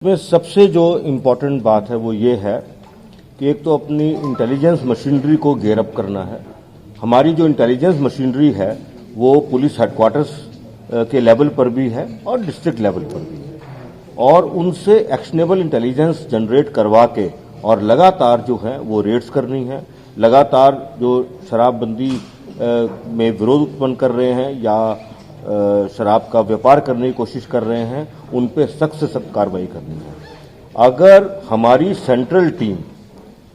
में सबसे जो इम्पोर्टेंट बात है वो ये है कि एक तो अपनी इंटेलिजेंस मशीनरी को गेयर अप करना है। हमारी जो इंटेलिजेंस मशीनरी है वो पुलिस हेडक्वार्टर्स के लेवल पर भी है और डिस्ट्रिक्ट लेवल पर भी है, और उनसे एक्शनेबल इंटेलिजेंस जनरेट करवा के और लगातार जो है वो रेड्स करनी है। लगातार जो शराबबंदी में विरोध उत्पन्न कर रहे हैं या शराब का व्यापार करने की कोशिश कर रहे हैं, उन पे सख्त से सख्त कार्रवाई करनी है। अगर हमारी सेंट्रल टीम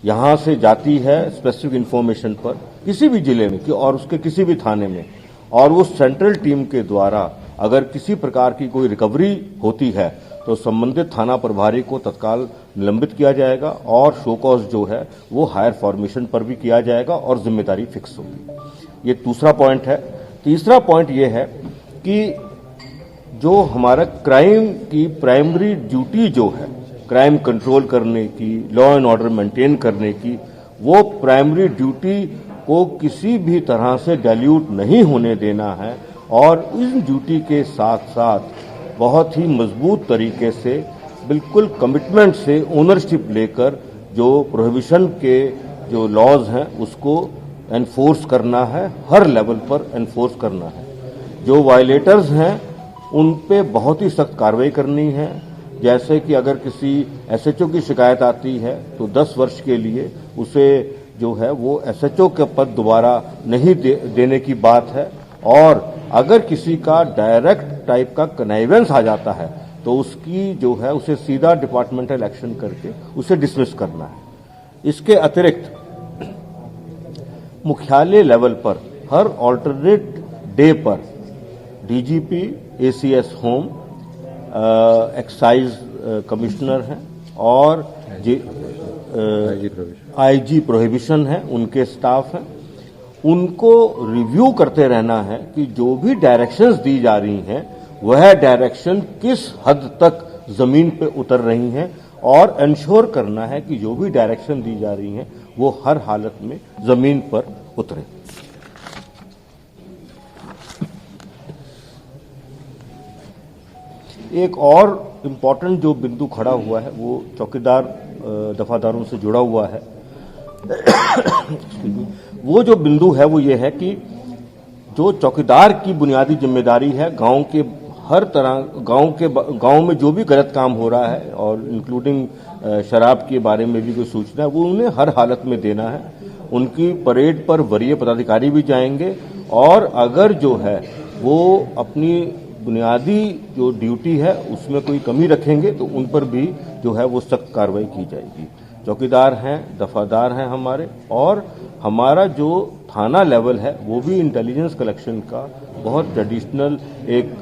यहां से जाती है स्पेसिफिक इंफॉर्मेशन पर किसी भी जिले में और उसके किसी भी थाने में, और उस सेंट्रल टीम के द्वारा अगर किसी प्रकार की कोई रिकवरी होती है तो संबंधित थाना प्रभारी को तत्काल निलंबित किया जाएगा और शो कॉज जो है वो हायर फॉर्मेशन पर भी किया जाएगा और जिम्मेदारी फिक्स होगी। ये दूसरा पॉइंट है। तीसरा पॉइंट ये है कि जो हमारा क्राइम की प्राइमरी ड्यूटी जो है, क्राइम कंट्रोल करने की, लॉ एंड ऑर्डर मेंटेन करने की, वो प्राइमरी ड्यूटी को किसी भी तरह से डाइल्यूट नहीं होने देना है और इस ड्यूटी के साथ साथ बहुत ही मजबूत तरीके से बिल्कुल कमिटमेंट से ओनरशिप लेकर जो प्रोहिबिशन के जो लॉज हैं उसको एनफोर्स करना है, हर लेवल पर एनफोर्स करना है। जो वायलेटर्स हैं उन पे बहुत ही सख्त कार्रवाई करनी है। जैसे कि अगर किसी एसएचओ की शिकायत आती है तो 10 वर्ष के लिए उसे जो है वो एसएचओ का पद दोबारा नहीं देने की बात है, और अगर किसी का डायरेक्ट टाइप का कनाइवेंस आ जाता है तो उसकी जो है उसे सीधा डिपार्टमेंटल एक्शन करके उसे डिसमिस करना है। इसके अतिरिक्त मुख्यालय लेवल पर हर ऑल्टरनेट डे पर DGP, ACS home, excise commissioner हैं और आईजी प्रोहिबिशन है, उनके स्टाफ हैं, उनको रिव्यू करते रहना है कि जो भी डायरेक्शंस दी जा रही हैं वह डायरेक्शन किस हद तक जमीन पे उतर रही हैं, और इंश्योर करना है कि जो भी डायरेक्शन दी जा रही हैं वो हर हालत में जमीन पर उतरे। एक और इम्पोर्टेंट जो बिंदु खड़ा हुआ है वो चौकीदार दफादारों से जुड़ा हुआ है। वो जो बिंदु है वो ये है कि जो चौकीदार की बुनियादी जिम्मेदारी है गांव के हर तरह गांव में जो भी गलत काम हो रहा है और इंक्लूडिंग शराब के बारे में भी कोई सूचना है वो उन्हें हर हालत में देना है। उनकी परेड पर वरीय पदाधिकारी भी जाएंगे और अगर जो है वो अपनी बुनियादी जो ड्यूटी है उसमें कोई कमी रखेंगे तो उन पर भी जो है वो सख्त कार्रवाई की जाएगी। चौकीदार हैं, दफादार हैं हमारे, और हमारा जो थाना लेवल है वो भी इंटेलिजेंस कलेक्शन का बहुत ट्रेडिशनल एक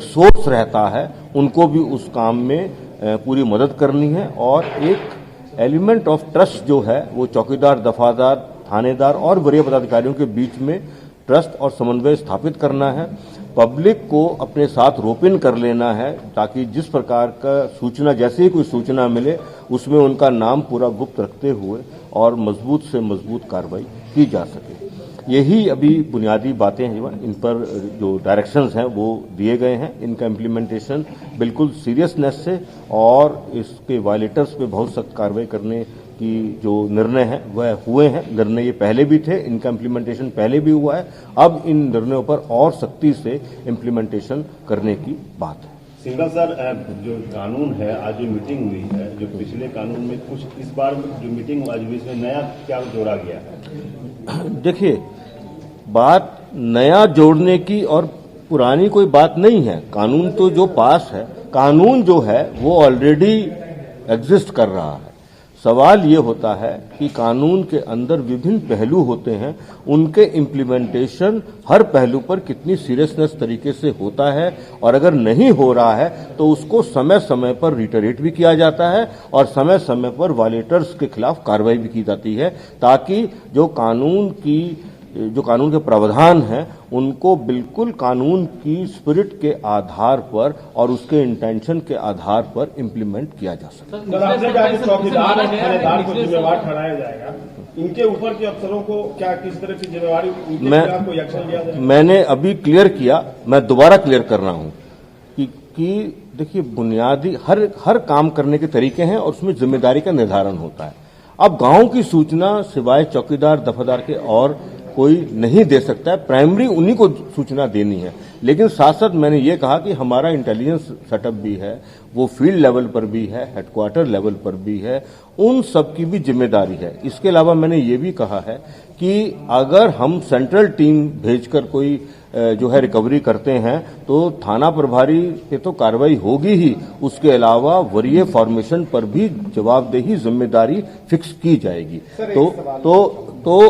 सोर्स रहता है। उनको भी उस काम में पूरी मदद करनी है और एक एलिमेंट ऑफ ट्रस्ट जो है वो चौकीदार, दफादार, थानेदार और वरीय पदाधिकारियों के बीच में ट्रस्ट और समन्वय स्थापित करना है। पब्लिक को अपने साथ रोपिन कर लेना है ताकि जिस प्रकार का सूचना, जैसे ही कोई सूचना मिले उसमें उनका नाम पूरा गुप्त रखते हुए और मजबूत से मजबूत कार्रवाई की जा सके। यही अभी बुनियादी बातें हैं, इन पर जो डायरेक्शंस हैं वो दिए गए हैं। इनका इम्प्लीमेंटेशन बिल्कुल सीरियसनेस से और इसके वायलेटर्स पे बहुत सख्त कार्रवाई करने की जो निर्णय है वह हुए हैं। निर्णय ये पहले भी थे, इनका इम्प्लीमेंटेशन पहले भी हुआ है। अब इन निर्णयों पर और सख्ती से इम्प्लीमेंटेशन करने की बात है। सिंघल सर, जो कानून है, आज जो मीटिंग हुई है, जो पिछले कानून में कुछ इस बार जो मीटिंग आज हुई इसमें नया क्या जोड़ा गया है? देखिए, बात नया जोड़ने की और पुरानी कोई बात नहीं है। कानून तो जो पास है, कानून जो है वो ऑलरेडी एग्जिस्ट कर रहा है। सवाल ये होता है कि कानून के अंदर विभिन्न पहलू होते हैं, उनके इम्प्लीमेंटेशन हर पहलू पर कितनी सीरियसनेस तरीके से होता है, और अगर नहीं हो रहा है तो उसको समय समय पर रिटरेट भी किया जाता है और समय समय पर वायलेटर्स के खिलाफ कार्रवाई भी की जाती है, ताकि जो कानून के प्रावधान हैं उनको बिल्कुल कानून की स्पिरिट के आधार पर और उसके इंटेंशन के आधार पर इम्प्लीमेंट किया जा सके। चौकीदार और थानेदार को जिम्मेवार ठहराया जाएगा, इनके ऊपर के अफसरों को क्या किस तरह की जिम्मेवारी, कोई एक्शन लिया जाए? मैंने अभी क्लियर किया, मैं दोबारा क्लियर कर रहा हूं कि कि देखिए बुनियादी हर काम करने के तरीके हैं और उसमें जिम्मेदारी का निर्धारण होता है। अब गांव की सूचना सिवाय चौकीदार दफादार के और कोई नहीं दे सकता है, प्राइमरी उन्हीं को सूचना देनी है। लेकिन साथ साथ मैंने ये कहा कि हमारा इंटेलिजेंस सेटअप भी है, वो फील्ड लेवल पर भी है, हेडक्वार्टर लेवल पर भी है, उन सब की भी जिम्मेदारी है। इसके अलावा मैंने ये भी कहा है कि अगर हम सेंट्रल टीम भेजकर कोई जो है रिकवरी करते हैं तो थाना प्रभारी पे तो कार्रवाई होगी ही, उसके अलावा वरीय फॉर्मेशन पर भी जवाबदेही जिम्मेदारी फिक्स की जाएगी। तो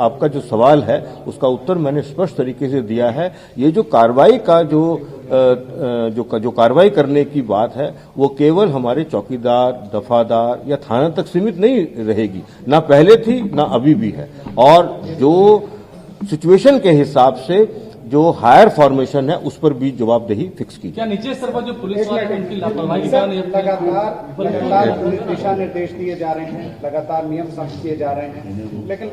आपका जो सवाल है उसका उत्तर मैंने स्पष्ट तरीके से दिया है। ये जो कार्रवाई का जो कार्रवाई करने की बात है वो केवल हमारे चौकीदार दफादार या थाना तक सीमित नहीं रहेगी, ना पहले थी ना अभी भी है। और जो सिचुएशन के हिसाब से जो हायर फॉर्मेशन है उस पर भी जवाबदेही फिक्स की। क्या नीचे स्तर पर जो पुलिस वाले हैं उनकी लापरवाही का लगातार दिशा निर्देश दिए जा रहे हैं, लगातार नियम सख्त किए जा रहे हैं, लेकिन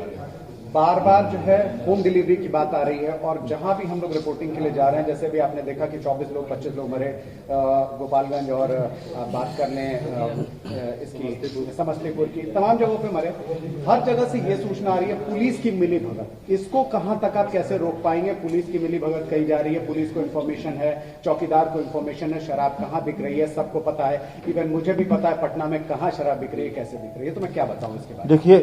बार बार जो है होम डिलीवरी की बात आ रही है। और जहां भी हम लोग रिपोर्टिंग के लिए जा रहे हैं, जैसे भी आपने देखा कि 24 लोग 25 लोग मरे गोपालगंज, और बात कर लें इसकी समस्तीपुर की, तमाम जगहों पे मरे। हर जगह से ये सूचना आ रही है पुलिस की मिली भगत। इसको कहां तक आप कैसे रोक पाएंगे? पुलिस की मिली भगत कही जा रही है, पुलिस को इन्फॉर्मेशन है, चौकीदार को इन्फॉर्मेशन है, शराब कहाँ बिक रही है सबको पता है। इवन मुझे भी पता है पटना में कहाँ शराब बिक रही है, कैसे बिक रही है। तो मैं क्या बताऊं इसके बारे में? देखिए,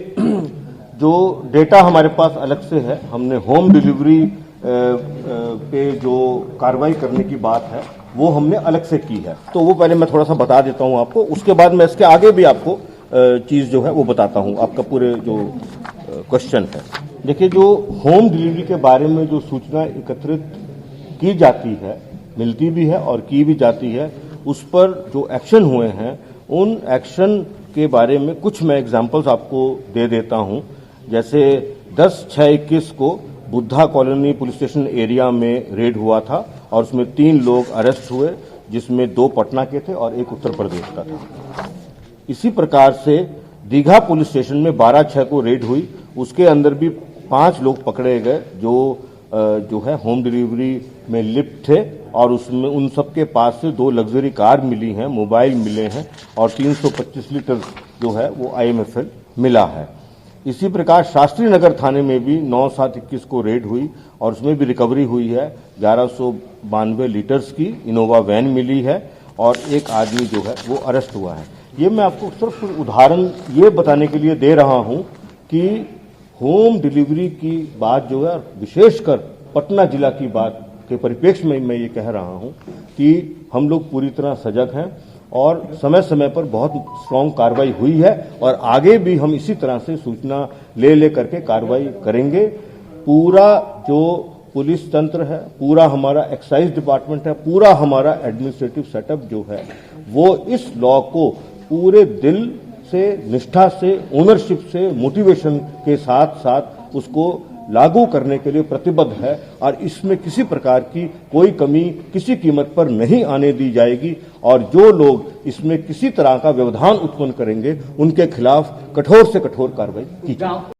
जो डेटा हमारे पास अलग से है, हमने होम डिलीवरी पे जो कार्रवाई करने की बात है वो हमने अलग से की है। तो वो पहले मैं थोड़ा सा बता देता हूं आपको, उसके बाद मैं इसके आगे भी आपको चीज जो है वो बताता हूं। आपका पूरे जो क्वेश्चन है, देखिए जो होम डिलीवरी के बारे में जो सूचना एकत्रित की जाती है, मिलती भी है और की भी जाती है, उस पर जो एक्शन हुए हैं उन एक्शन के बारे में कुछ मैं एग्जांपल्स आपको दे देता हूं। जैसे 10/6/21 को Buddha colony police station area में रेड हुआ था और उसमें 3 लोग अरेस्ट हुए, जिसमें 2 पटना के थे और 1 उत्तर प्रदेश का था। इसी प्रकार से दीघा पुलिस स्टेशन में 12/6 को रेड हुई, उसके अंदर भी 5 लोग पकड़े गए जो है होम डिलीवरी में लिप्त थे और उसमें उन सबके पास से 2 लग्जरी कार मिली हैं, मोबाइल मिले हैं और 325 लीटर जो है वो IMFL मिला है। इसी प्रकार शास्त्री नगर थाने में भी 9/7/21 को रेड हुई और उसमें भी रिकवरी हुई है। 1192 लीटर्स की इनोवा वैन मिली है और 1 आदमी जो है वो अरेस्ट हुआ है। ये मैं आपको सिर्फ उदाहरण ये बताने के लिए दे रहा हूं कि होम डिलीवरी की बात जो है, विशेषकर पटना जिला की बात के परिप्रेक्ष्य में मैं ये कह रहा हूं कि हम लोग पूरी तरह सजग हैं और समय समय पर बहुत स्ट्रांग कार्रवाई हुई है और आगे भी हम इसी तरह से सूचना ले करके कार्रवाई करेंगे। पूरा जो पुलिस तंत्र है, पूरा हमारा एक्साइज डिपार्टमेंट है, पूरा हमारा एडमिनिस्ट्रेटिव सेटअप जो है वो इस लॉ को पूरे दिल से, निष्ठा से, ओनरशिप से, मोटिवेशन के साथ साथ उसको लागू करने के लिए प्रतिबद्ध है और इसमें किसी प्रकार की कोई कमी किसी कीमत पर नहीं आने दी जाएगी। और जो लोग इसमें किसी तरह का व्यवधान उत्पन्न करेंगे उनके खिलाफ कठोर से कठोर कार्रवाई की जाएगी।